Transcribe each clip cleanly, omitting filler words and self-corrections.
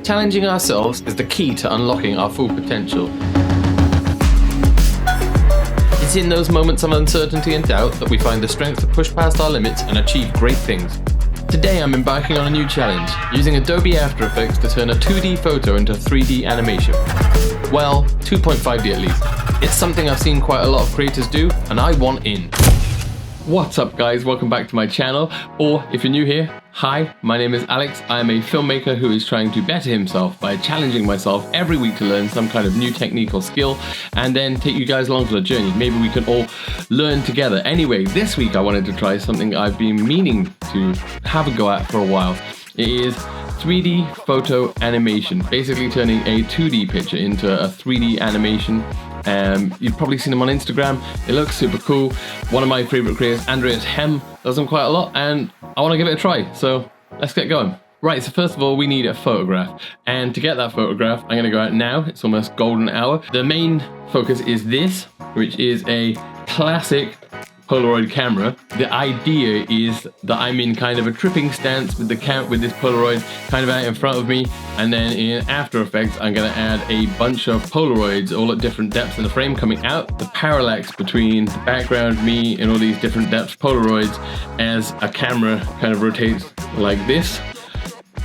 Challenging ourselves is the key to unlocking our full potential. It's in those moments of uncertainty and doubt that we find the strength to push past our limits and achieve great things. Today I'm embarking on a new challenge, using Adobe After Effects to turn a 2D photo into 3D animation. Well, 2.5D at least. It's something I've seen quite a lot of creators do, and I want in. What's up guys, welcome back to my channel, or if you're new here, hi, my name is Alex. I am a filmmaker who is trying to better himself by challenging myself every week to learn some kind of new technique or skill and then take you guys along for the journey. Maybe we can all learn together. Anyway, this week I wanted to try something I've been meaning to have a go at for a while. It is 3D photo animation, basically turning a 2D picture into a 3D animation. You've probably seen him on Instagram. It looks super cool. One of my favorite creators, Andreas Hem, does them quite a lot, and I want to give it a try. So let's get going. Right, so first of all, we need a photograph. And to get that photograph, I'm going to go out now. It's almost golden hour. The main focus is this, which is a classic Polaroid camera. The idea is that I'm in kind of a tripping stance with with this Polaroid kind of out in front of me, and then in After Effects I'm going to add a bunch of Polaroids all at different depths in the frame coming out. The parallax between the background, me, and all these different depths Polaroids as a camera kind of rotates like this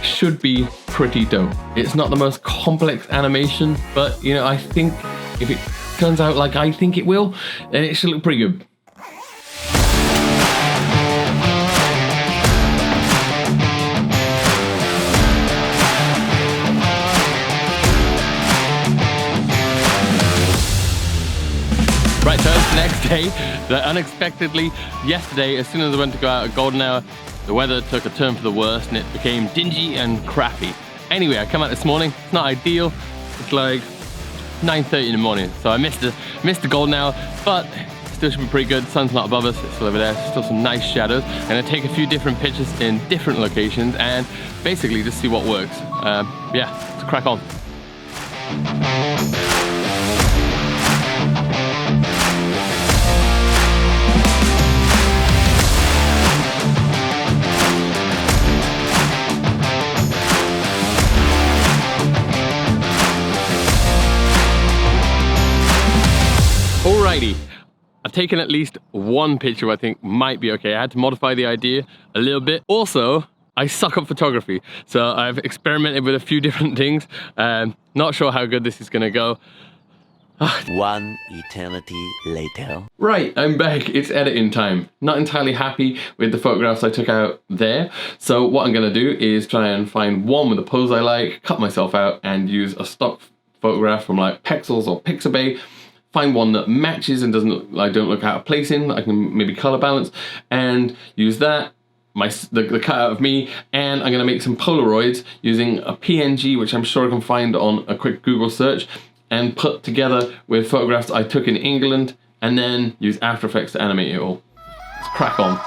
should be pretty dope. It's not the most complex animation, but you know, I think if it turns out like I think it will, then it should look pretty good. Right, so it's the next day, that unexpectedly, yesterday, as soon as I went to go out at golden hour, the weather took a turn for the worst and it became dingy and crappy. Anyway, I come out this morning, it's not ideal, it's like 9:30 in the morning, so I missed the golden hour, but still should be pretty good. The sun's not above us, it's still over there, still some nice shadows. I'm gonna take a few different pictures in different locations and basically just see what works. Yeah, let's crack on. Alrighty, I've taken at least one picture I think might be okay. I had to modify the idea a little bit. Also, I suck at photography, so I've experimented with a few different things. Not sure how good this is gonna go. One eternity later. Right, I'm back. It's editing time. Not entirely happy with the photographs I took out there. So what I'm gonna do is try and find one with a pose I like, cut myself out, and use a stock photograph from like Pexels or Pixabay. Find one that matches and don't look out of place in, I can maybe color balance, and use that, the cutout of me, and I'm gonna make some Polaroids using a PNG, which I'm sure I can find on a quick Google search, and put together with photographs I took in England, and then use After Effects to animate it all. Let's crack on.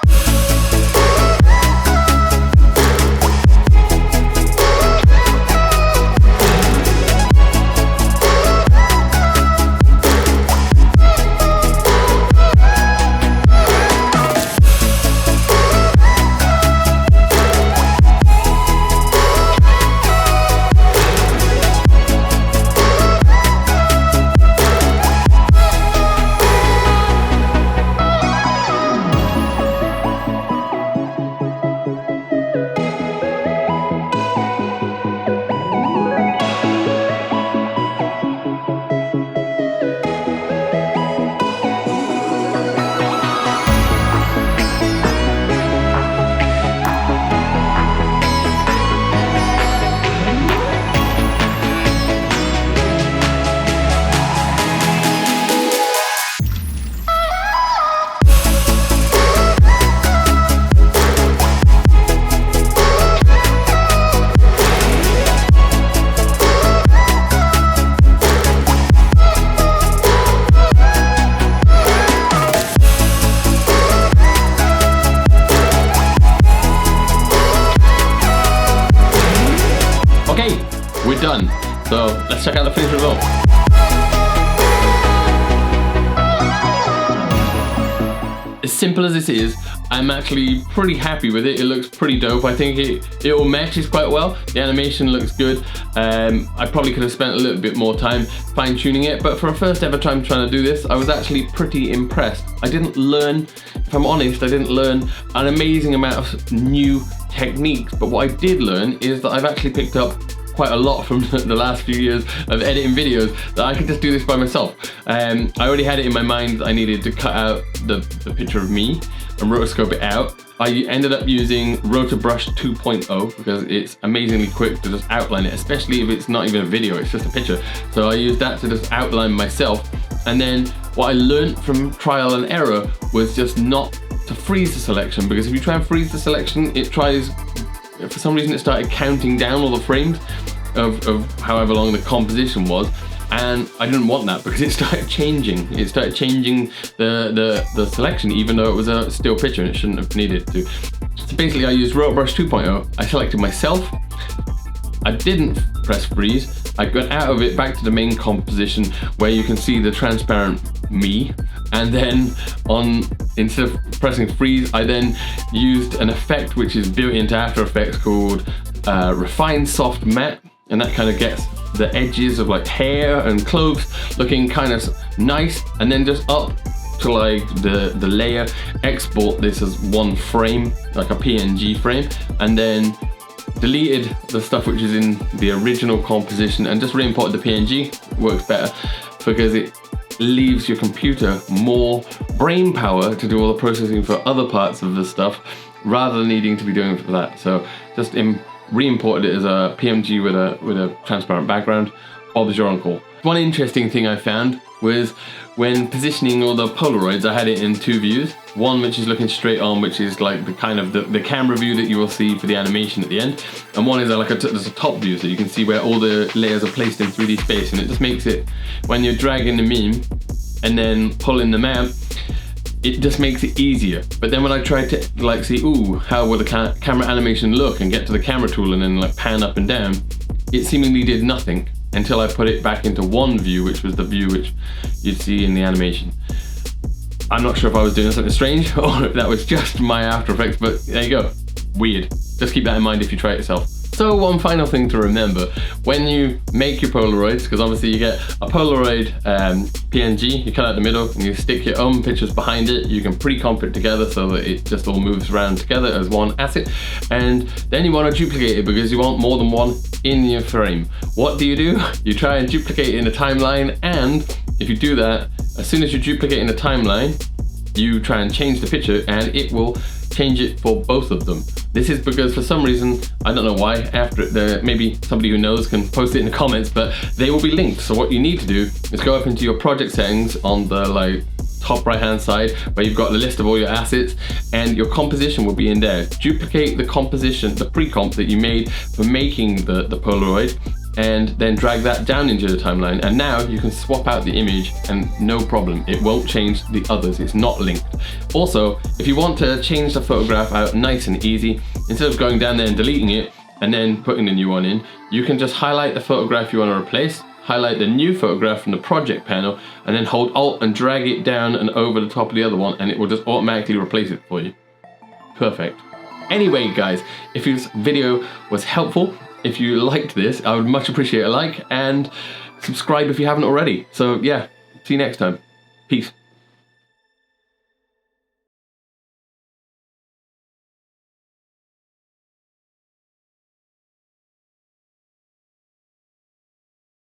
We're done. So let's check out the finished result. simple as this is, I'm actually pretty happy with it. It looks pretty dope. I think it all matches quite well. The animation looks good. I probably could have spent a little bit more time fine-tuning it, but for a first ever time trying to do this, I was actually pretty impressed. I didn't learn, if I'm honest, I didn't learn an amazing amount of new techniques, but what I did learn is that I've actually picked up quite a lot from the last few years of editing videos, that I could just do this by myself. I already had it in my mind that I needed to cut out the picture of me and rotoscope it out. I ended up using Rotobrush 2.0 because it's amazingly quick to just outline it, especially if it's not even a video, it's just a picture. So I used that to just outline myself. And then what I learned from trial and error was just not to freeze the selection, because if you try and freeze the selection, it tries, for some reason it started counting down all the frames of however long the composition was, and I didn't want that because it started changing. It started changing the selection, even though it was a still picture and it shouldn't have needed to. So basically I used Rotobrush 2.0, I selected myself, I didn't press freeze, I got out of it back to the main composition where you can see the transparent me, and then instead of pressing freeze, I then used an effect which is built into After Effects called Refine Soft Matte, and that kind of gets the edges of like hair and clothes looking kind of nice, and then just up to like the layer, export this as one frame, like a PNG frame, and then deleted the stuff which is in the original composition and just re-imported the PNG. Works better because it leaves your computer more brain power to do all the processing for other parts of the stuff rather than needing to be doing it for that. So just re-imported it as a PNG with a transparent background. Bob's your uncle. One interesting thing I found was when positioning all the Polaroids, I had it in two views. One which is looking straight on, which is like the kind of the camera view that you will see for the animation at the end, and one is like there's a top view, so you can see where all the layers are placed in 3D space, and it just makes it, when you're dragging the meme and then pulling them out, it just makes it easier. But then when I tried to like see, ooh, how will the camera animation look, and get to the camera tool and then like pan up and down, it seemingly did nothing until I put it back into one view, which was the view which you'd see in the animation. I'm not sure if I was doing something strange or if that was just my After Effects, but there you go. Weird. Just keep that in mind if you try it yourself. So one final thing to remember, when you make your Polaroids, because obviously you get a Polaroid PNG, you cut out the middle and you stick your own pictures behind it, you can pre-comp it together so that it just all moves around together as one asset, and then you want to duplicate it because you want more than one in your frame. What do? You try and duplicate it in a timeline, and if you do that, as soon as you duplicate in the timeline, you try and change the picture and it will change it for both of them. This is because for some reason, I don't know why, maybe somebody who knows can post it in the comments, but they will be linked. So what you need to do is go up into your project settings on the top right hand side where you've got the list of all your assets, and your composition will be in there. Duplicate the composition, the pre-comp that you made for making the Polaroid, and then drag that down into the timeline, and now you can swap out the image and no problem, it won't change the others, it's not linked. Also, if you want to change the photograph out nice and easy, instead of going down there and deleting it and then putting the new one in, you can just highlight the photograph you want to replace, highlight the new photograph from the project panel, and then hold Alt and drag it down and over the top of the other one, and it will just automatically replace it for you. Perfect. Anyway guys, if this video was helpful, if you liked this, I would much appreciate a like, and subscribe if you haven't already. So yeah, see you next time. Peace.